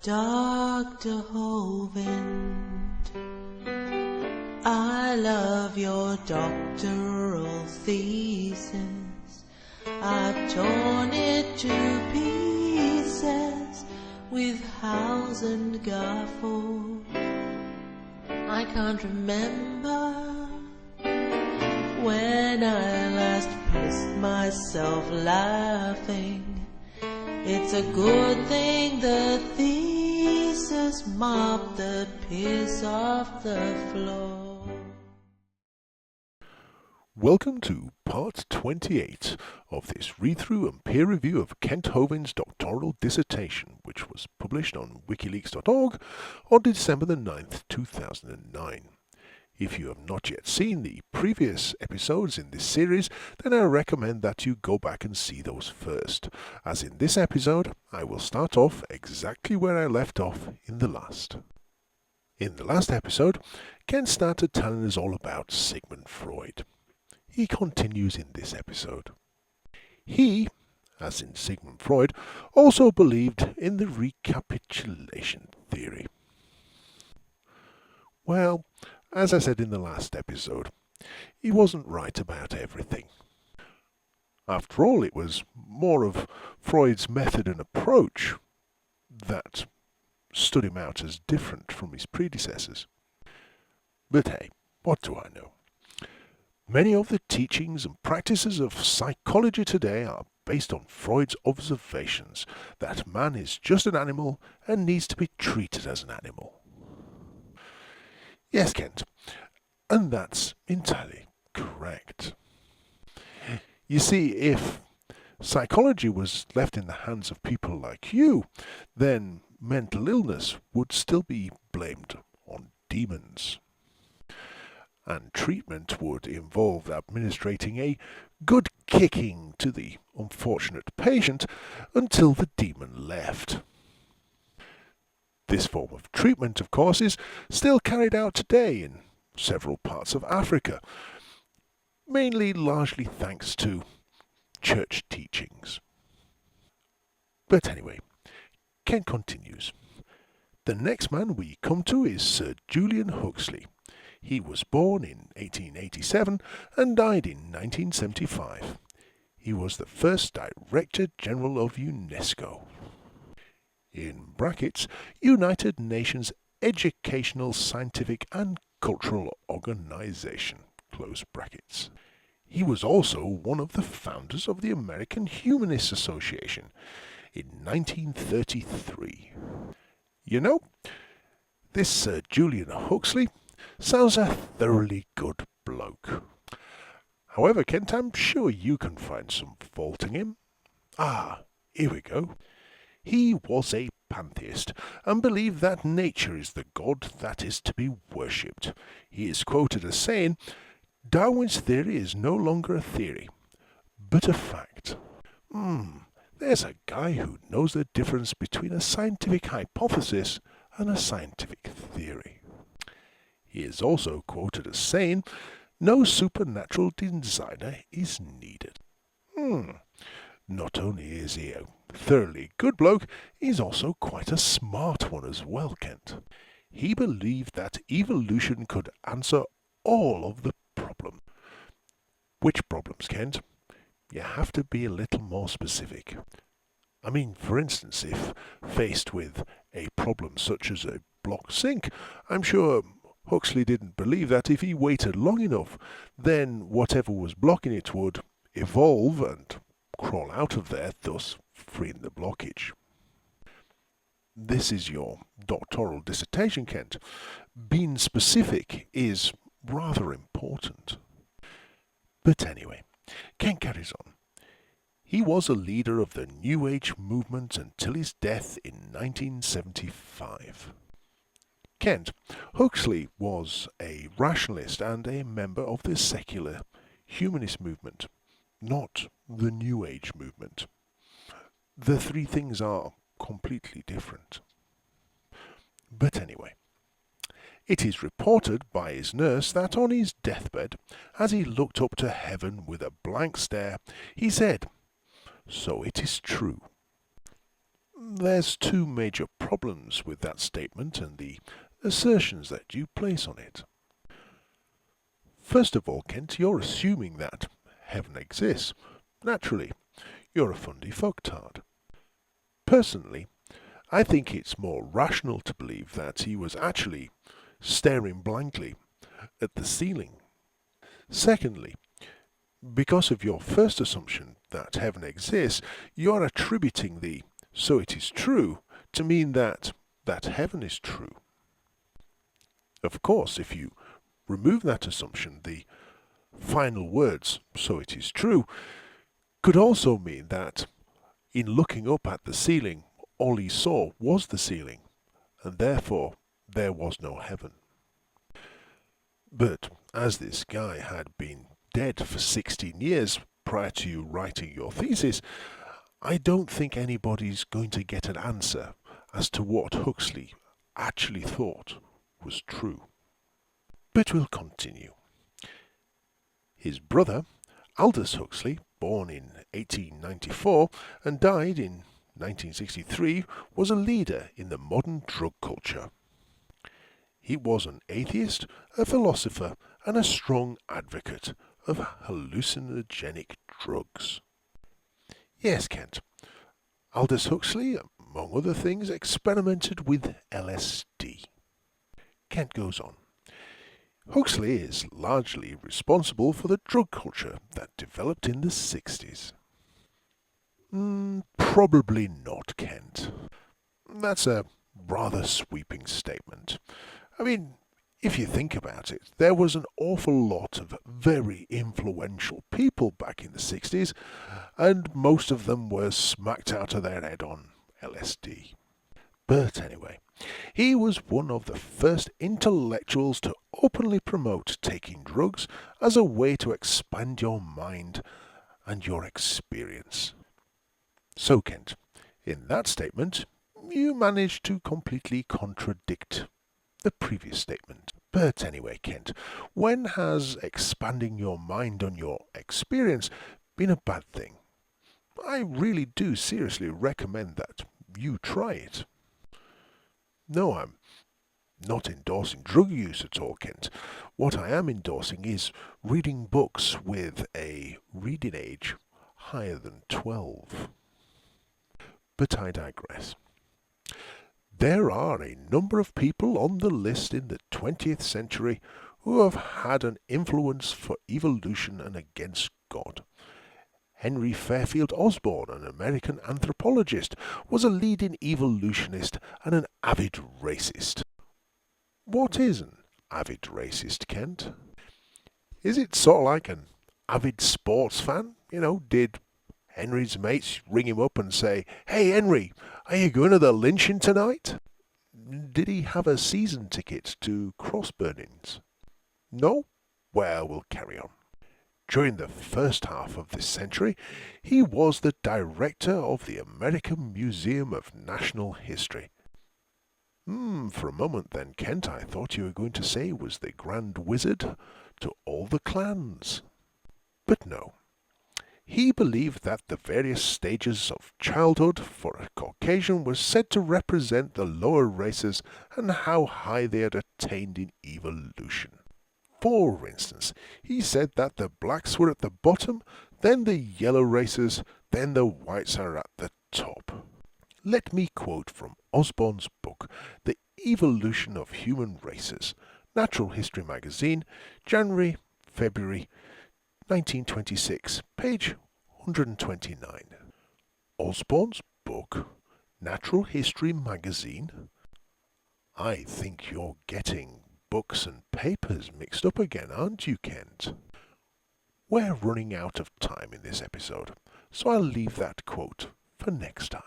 Dr. Hovind, I love your doctoral thesis. I've torn it to pieces with house and gaffle. I can't remember when I last pissed myself laughing. It's a good thing the thesis mopped the piss off the floor. Welcome to part 28 of this read-through and peer review of Kent Hovind's doctoral dissertation, which was published on wikileaks.org on December the 9th, 2009. If you have not yet seen the previous episodes in this series, then I recommend that you go back and see those first, as in this episode I will start off exactly where I left off in the last. In the last episode, Kent started telling us all about Sigmund Freud. He continues in this episode. He, as in Sigmund Freud, also believed in the recapitulation theory. Well, as I said in the last episode, he wasn't right about everything. After all, it was more of Freud's method and approach that stood him out as different from his predecessors. But hey, what do I know? Many of the teachings and practices of psychology today are based on Freud's observations that man is just an animal and needs to be treated as an animal. Yes, Kent, and that's entirely correct. You see, if psychology was left in the hands of people like you, then mental illness would still be blamed on demons. And treatment would involve administering a good kicking to the unfortunate patient until the demon left. This form of treatment, of course, is still carried out today in several parts of Africa, mainly largely thanks to church teachings. But anyway, Kent continues. The next man we come to is Sir Julian Huxley. He was born in 1887 and died in 1975. He was the first Director General of UNESCO. In brackets, United Nations Educational, Scientific and Cultural Organization, close brackets. He was also one of the founders of the American Humanist Association in 1933. You know, this Sir Julian Huxley sounds a thoroughly good bloke. However, Kent, I'm sure you can find some fault in him. Here we go. He was a pantheist and believed that nature is the god that is to be worshipped. He is quoted as saying, "Darwin's theory is no longer a theory, but a fact." There's a guy who knows the difference between a scientific hypothesis and a scientific theory. He is also quoted as saying, "No supernatural designer is needed." Not only is he a thoroughly good bloke, he's also quite a smart one as well, Kent. He believed that evolution could answer all of the problems. Which problems, Kent? You have to be a little more specific. I mean, for instance, if faced with a problem such as a blocked sink, I'm sure Huxley didn't believe that if he waited long enough, then whatever was blocking it would evolve and crawl out of there, thus freeing the blockage. This is your doctoral dissertation, Kent. Being specific is rather important. But anyway, Kent carries on. He was a leader of the New Age movement until his death in 1975. Kent, Huxley was a rationalist and a member of the secular humanist movement, not the New Age movement. The three things are completely different. But anyway, it is reported by his nurse that on his deathbed, as he looked up to heaven with a blank stare, he said, "So it is true." There's two major problems with that statement and the assertions that you place on it. First of all, Kent, you're assuming that heaven exists. Naturally, you're a fundy fucktard. Personally, I think it's more rational to believe that he was actually staring blankly at the ceiling. Secondly, because of your first assumption that heaven exists, you're attributing the "so it is true" to mean that heaven is true. Of course, if you remove that assumption, the final words "so it is true" could also mean that in looking up at the ceiling, all he saw was the ceiling, and therefore there was no heaven. But as this guy had been dead for 16 years prior to you writing your thesis, I don't think anybody's going to get an answer as to what Huxley actually thought was true. But we'll continue. His brother, Aldous Huxley, born in 1894 and died in 1963, was a leader in the modern drug culture. He was an atheist, a philosopher, and a strong advocate of hallucinogenic drugs. Yes, Kent, Aldous Huxley, among other things, experimented with LSD. Kent goes on. Huxley is largely responsible for the drug culture that developed in the 60s. Probably not, Kent. That's a rather sweeping statement. I mean, if you think about it, there was an awful lot of very influential people back in the 60s, and most of them were smacked out of their head on LSD. But anyway, he was one of the first intellectuals to openly promote taking drugs as a way to expand your mind and your experience. So, Kent, in that statement, you managed to completely contradict the previous statement. But anyway, Kent, when has expanding your mind on your experience been a bad thing? I really do seriously recommend that you try it. No, I'm not endorsing drug use at all, Kent. What I am endorsing is reading books with a reading age higher than 12. But I digress. There are a number of people on the list in the 20th century who have had an influence for evolution and against God. Henry Fairfield Osborn, an American anthropologist, was a leading evolutionist and an avid racist. What is an avid racist, Kent? Is it sort of like an avid sports fan? Did Henry's mates ring him up and say, "Hey Henry, are you going to the lynching tonight?" Did he have a season ticket to cross burnings? No? Well, we'll carry on. During the first half of this century, he was the director of the American Museum of National History. For a moment then, Kent, I thought you were going to say he was the Grand Wizard to all the clans. But no. He believed that the various stages of childhood for a Caucasian were said to represent the lower races and how high they had attained in evolution. For instance, he said that the blacks were at the bottom, then the yellow races, then the whites are at the top. Let me quote from Osborn's book, The Evolution of Human Races, Natural History Magazine, January, February 1926, page 129. Osborn's book, Natural History Magazine? I think you're getting books and papers mixed up again, aren't you, Kent? We're running out of time in this episode, so I'll leave that quote for next time.